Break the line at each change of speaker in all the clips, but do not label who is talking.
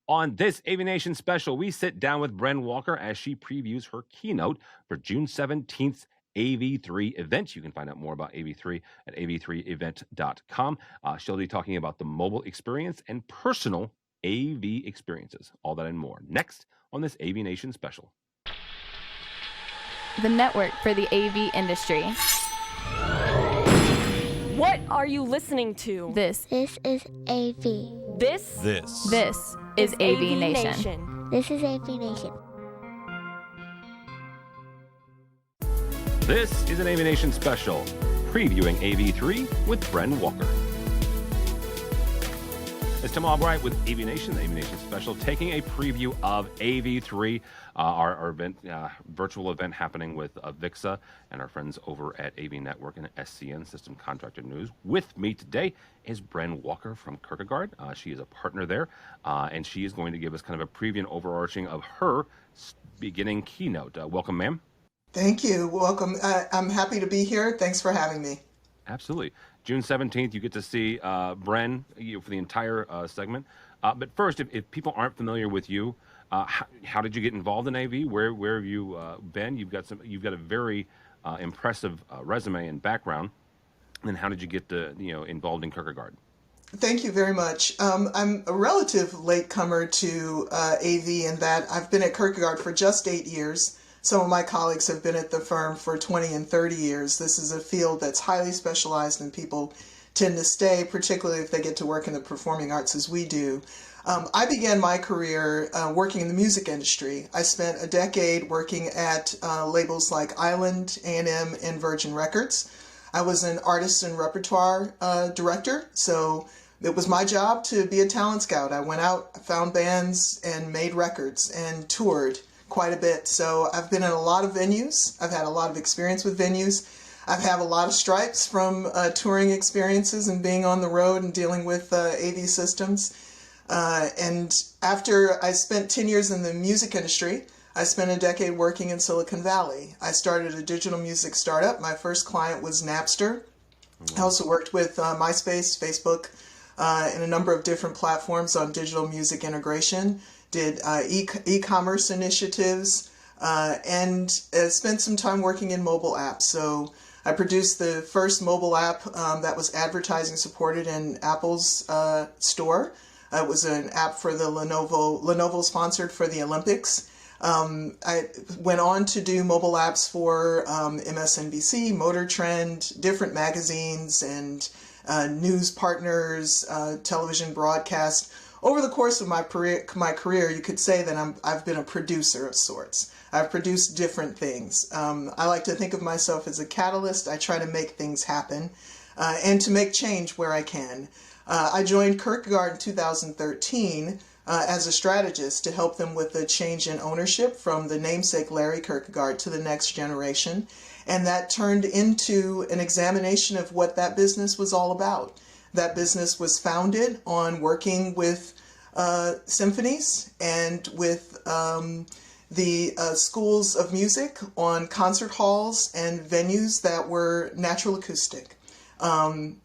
On this AVNation special, we sit down with Bren Walker as she previews her keynote for June 17th AV3 event. You can find out more about AV3 at AV3event.com. She'll be talking about the mobile experience and personal AV experiences. All that and more next on this AVNation special.
The network for the AV industry.
What are you listening to?
This
is AV.
This
is AVNation.
This is AVNation.
This is an AVNation special, previewing AV3 with Bren Walker. It's Tim Albright with AVNation, the AVNation special, taking a preview of AV3, our event, virtual event happening with VIXA and our friends over at AV Network and SCN, System Contractor News. With me today is Bren Walker from Kierkegaard. She is a partner there, and she is going to give us kind of a preview and overarching of her beginning keynote. Welcome, ma'am.
Thank you. Welcome. I'm happy to be here. Thanks for having me.
Absolutely. June 17th, you get to see Bren for the entire segment. But first, if people aren't familiar with you, how did you get involved in AV? Where have you been? You've got a very impressive resume and background. And then how did you get involved in Kierkegaard?
Thank you very much. I'm a relative latecomer to AV in that I've been at Kierkegaard for just 8 years. Some of my colleagues have been at the firm for 20 and 30 years. This is a field that's highly specialized and people tend to stay, particularly if they get to work in the performing arts as we do. I began my career working in the music industry. I spent a decade working at labels like Island, A&M, and Virgin Records. I was an artist and repertoire director, so it was my job to be a talent scout. I went out, found bands, and made records and toured quite a bit. So I've been in a lot of venues. I've had a lot of experience with venues. I've had a lot of stripes from touring experiences and being on the road and dealing with AV systems. And after I spent 10 years in the music industry, I spent a decade working in Silicon Valley. I started a digital music startup. My first client was Napster. I also worked with MySpace, Facebook, and a number of different platforms on digital music integration. Did e-commerce initiatives, and spent some time working in mobile apps. So I produced the first mobile app that was advertising supported in Apple's store. It was an app for the Lenovo sponsored for the Olympics. I went on to do mobile apps for MSNBC, Motor Trend, different magazines and news partners, television broadcast. Over the course of my career, you could say that I've been a producer of sorts. I've produced different things. I like to think of myself as a catalyst. I try to make things happen and to make change where I can. I joined Kierkegaard in 2013 as a strategist to help them with the change in ownership from the namesake Larry Kierkegaard to the next generation. And that turned into an examination of what that business was all about. That business was founded on working with symphonies and with the schools of music on concert halls and venues that were natural acoustic. Some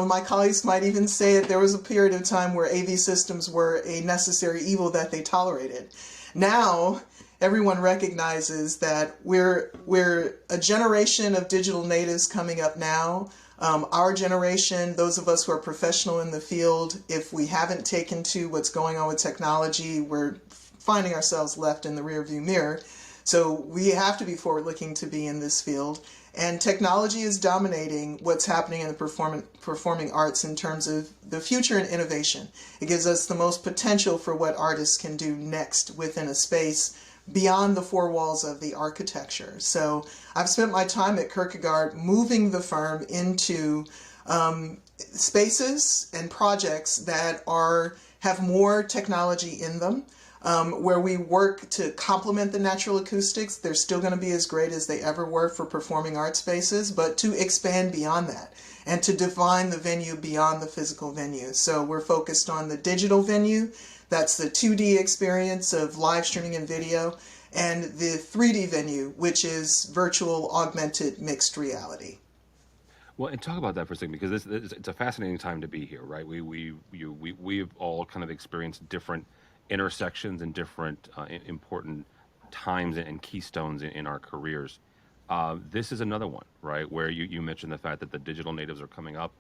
of my colleagues might even say that there was a period of time where AV systems were a necessary evil that they tolerated. Now, everyone recognizes that we're a generation of digital natives coming up now. Our generation, those of us who are professional in the field, if we haven't taken to what's going on with technology, we're finding ourselves left in the rearview mirror. So we have to be forward-looking to be in this field. And technology is dominating what's happening in the performing arts in terms of the future and innovation. It gives us the most potential for what artists can do next within a space beyond the four walls of the architecture. So I've spent my time at Kierkegaard moving the firm into spaces and projects that have more technology in them, where we work to complement the natural acoustics. They're still going to be as great as they ever were for performing arts spaces, but to expand beyond that and to define the venue beyond the physical venue. So we're focused on the digital venue. That's the 2D experience of live streaming and video, and the 3D venue, which is virtual augmented mixed reality.
Well, and talk about that for a second, because it's a fascinating time to be here, right? We've all kind of experienced different intersections and different important times and keystones in our careers. This is another one, right? Where you mentioned the fact that the digital natives are coming up.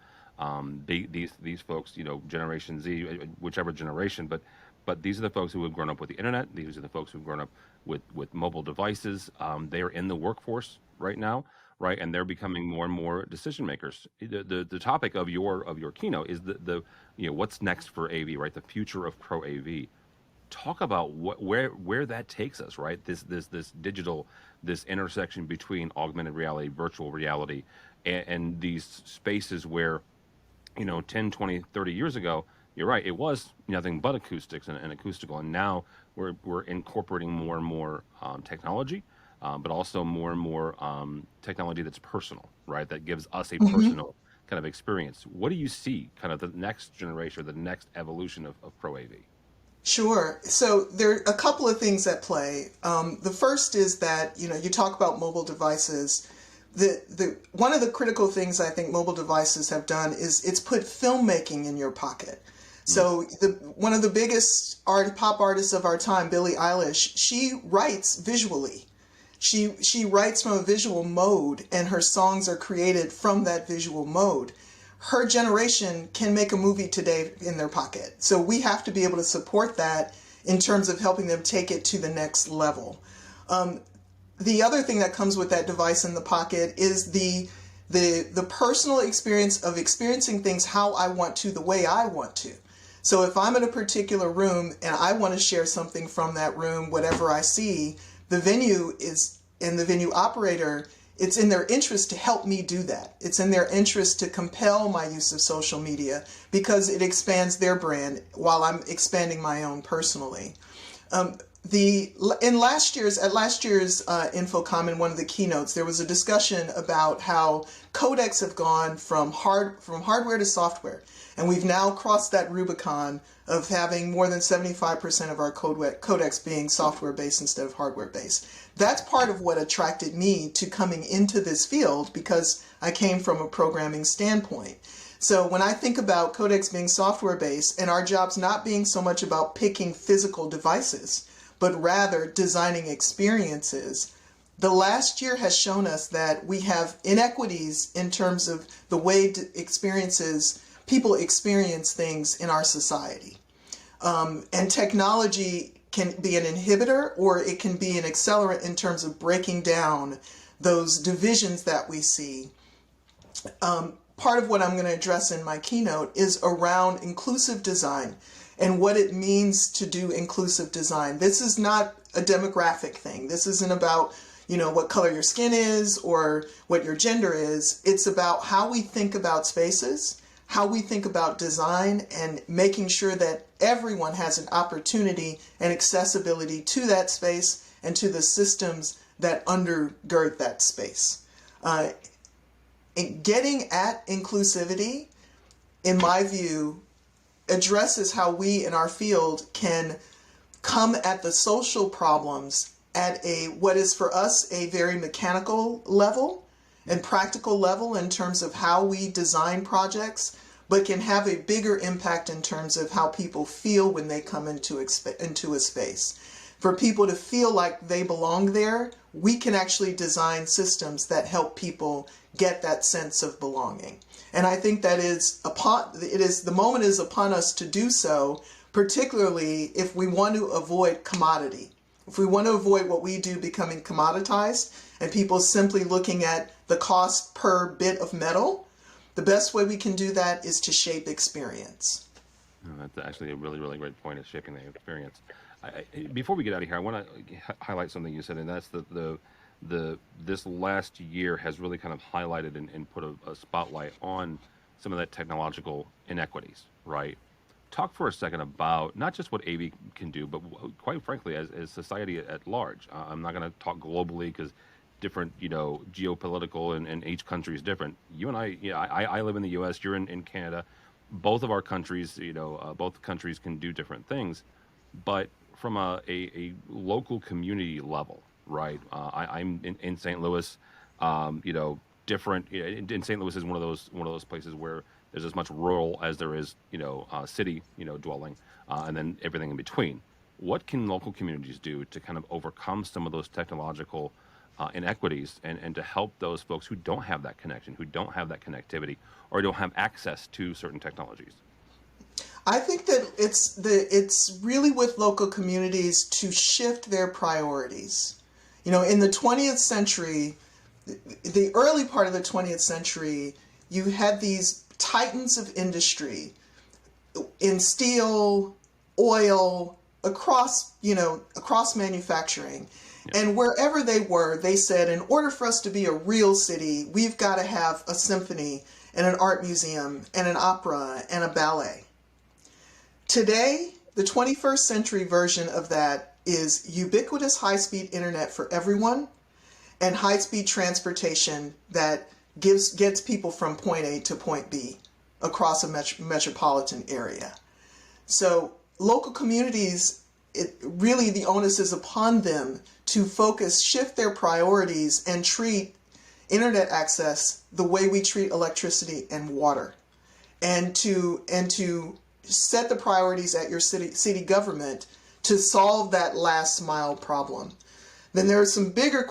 These folks, Generation Z, whichever generation, but these are the folks who have grown up with the internet. These are the folks who've grown up with mobile devices. They are in the workforce right now, right? And they're becoming more and more decision makers. The topic of your keynote is the what's next for AV, right? The future of pro AV. Talk about where that takes us, right? This digital, this intersection between augmented reality, virtual reality, and these spaces where 10, 20, 30 years ago, you're right, it was nothing but acoustics and acoustical, and now we're incorporating more and more technology, but also more and more technology that's personal, right? That gives us a personal kind of experience. What do you see kind of the next generation or the next evolution of pro AV?
Sure. So there are a couple of things at play. The first is that, you talk about mobile devices. The one of the critical things I think mobile devices have done is it's put filmmaking in your pocket. So one of the biggest pop artists of our time, Billie Eilish, she writes visually. She writes from a visual mode, and her songs are created from that visual mode. Her generation can make a movie today in their pocket. So we have to be able to support that in terms of helping them take it to the next level. The other thing that comes with that device in the pocket is the personal experience of experiencing things how I want to, the way I want to. So if I'm in a particular room and I want to share something from that room, whatever I see, the venue is, and the venue operator, it's in their interest to help me do that. It's in their interest to compel my use of social media because it expands their brand while I'm expanding my own personally. At last year's InfoComm, in one of the keynotes, there was a discussion about how codecs have gone from hardware to software, and we've now crossed that Rubicon of having more than 75% of our codecs being software-based instead of hardware-based. That's part of what attracted me to coming into this field because I came from a programming standpoint. So when I think about codecs being software-based and our jobs not being so much about picking physical devices, but rather designing experiences, the last year has shown us that we have inequities in terms of the way people experience things in our society. And technology can be an inhibitor or it can be an accelerant in terms of breaking down those divisions that we see. Part of what I'm going to address in my keynote is around inclusive design and what it means to do inclusive design. This is not a demographic thing. This isn't about, what color your skin is or what your gender is. It's about how we think about spaces, how we think about design, and making sure that everyone has an opportunity and accessibility to that space and to the systems that undergird that space. Getting at inclusivity, in my view, addresses how we in our field can come at the social problems at what is for us a very mechanical level and practical level in terms of how we design projects, but can have a bigger impact in terms of how people feel when they come into a space. For people to feel like they belong there, we can actually design systems that help people get that sense of belonging. And I think that the moment is upon us to do so, particularly if we want to avoid commodity. If we want to avoid what we do becoming commoditized and people simply looking at the cost per bit of metal, the best way we can do that is to shape experience.
That's actually a really, really great point, is shaping the experience. Before we get out of here, I want to highlight something you said, and that's this last year has really kind of highlighted and put a spotlight on some of that technological inequities, right? Talk for a second about not just what AV can do, but quite frankly, as society at large. I'm not going to talk globally because different, geopolitical and each country is different. You and I live in the U.S., you're in Canada. Both of our countries, both countries can do different things, but from a local community level, right? I'm in St. Louis, different. In St. Louis is one of those places where there's as much rural as there is, city, dwelling, and then everything in between. what can local communities do to kind of overcome some of those technological inequities and to help those folks who don't have that connection, who don't have that connectivity, or don't have access to certain technologies?
I think that it's really with local communities to shift their priorities. You know, in the 20th century, the early part of the 20th century, you had these titans of industry in steel, oil, across manufacturing. Yeah. And wherever they were, they said, in order for us to be a real city, we've got to have a symphony and an art museum and an opera and a ballet. Today, the 21st century version of that is ubiquitous high-speed internet for everyone and high-speed transportation that gets people from point A to point B across a metropolitan area. So local communities, really the onus is upon them to shift their priorities and treat internet access the way we treat electricity and water, and to set the priorities at your city government to solve that last mile problem. Then there are some bigger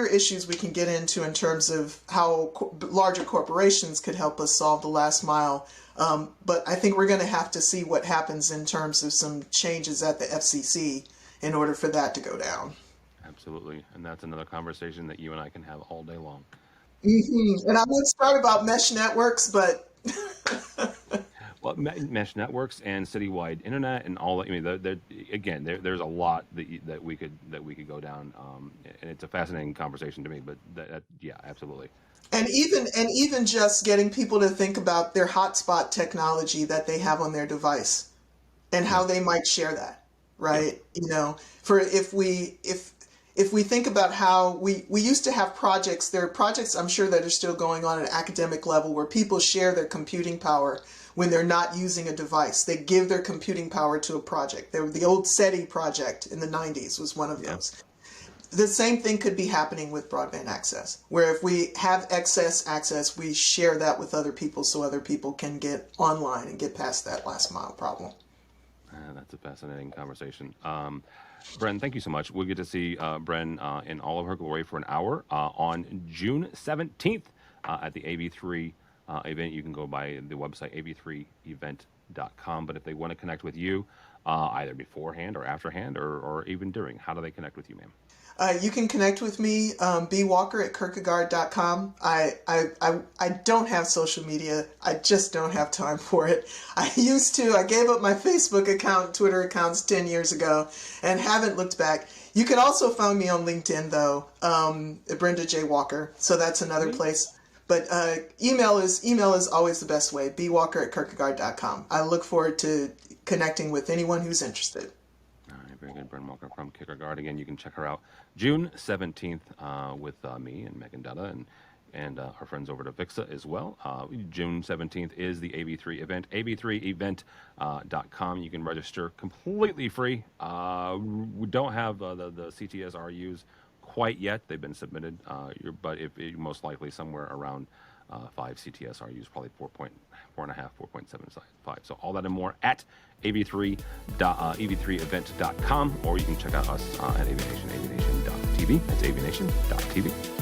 issues we can get into in terms of how larger corporations could help us solve the last mile. But I think we're going to have to see what happens in terms of some changes at the FCC in order for that to go down.
Absolutely. And that's another conversation that you and I can have all day long.
Mm-hmm. And I would start about mesh networks, but...
Well, mesh networks and citywide internet and all that. I mean, there's a lot that we could go down, and it's a fascinating conversation to me. But yeah, absolutely.
And even just getting people to think about their hotspot technology that they have on their device, and how they might share that, right? Yeah. You know, if we think about how we used to have projects, there are projects I'm sure that are still going on at an academic level where people share their computing power when they're not using a device. They give their computing power to a project. The old SETI project in the 90s was one of those. The same thing could be happening with broadband access, where if we have excess access, we share that with other people so other people can get online and get past that last mile problem.
That's a fascinating conversation. Bren, thank you so much. We'll get to see Bren in all of her glory for an hour on June 17th at the AV3 event. You can go by the website AV3event.com. But if they want to connect with you, either beforehand or afterhand or even during, how do they connect with you, ma'am?
You can connect with me, bwalker at kierkegaard.com. I don't have social media. I just don't have time for it. I gave up my Facebook account, Twitter accounts 10 years ago and haven't looked back. You can also find me on LinkedIn, though, Brenda J. Walker. So that's another place. But email is always the best way, bwalker at kierkegaard.com. I look forward to connecting with anyone who's interested.
Very good. Bren Walker from Kierkegaard. Again, you can check her out June 17th with me and Megan Dutta and our friends over at AVIXA as well. June 17th is the AV3 event, AV3event.com. You can register completely free. We don't have the CTS RUs quite yet. They've been submitted, but if most likely somewhere around 5 CTS RUs, probably 4.5, 4.75. So all that and more at AV3event.com, or you can check out us at AVNation, avnation.tv. That's avnation.tv.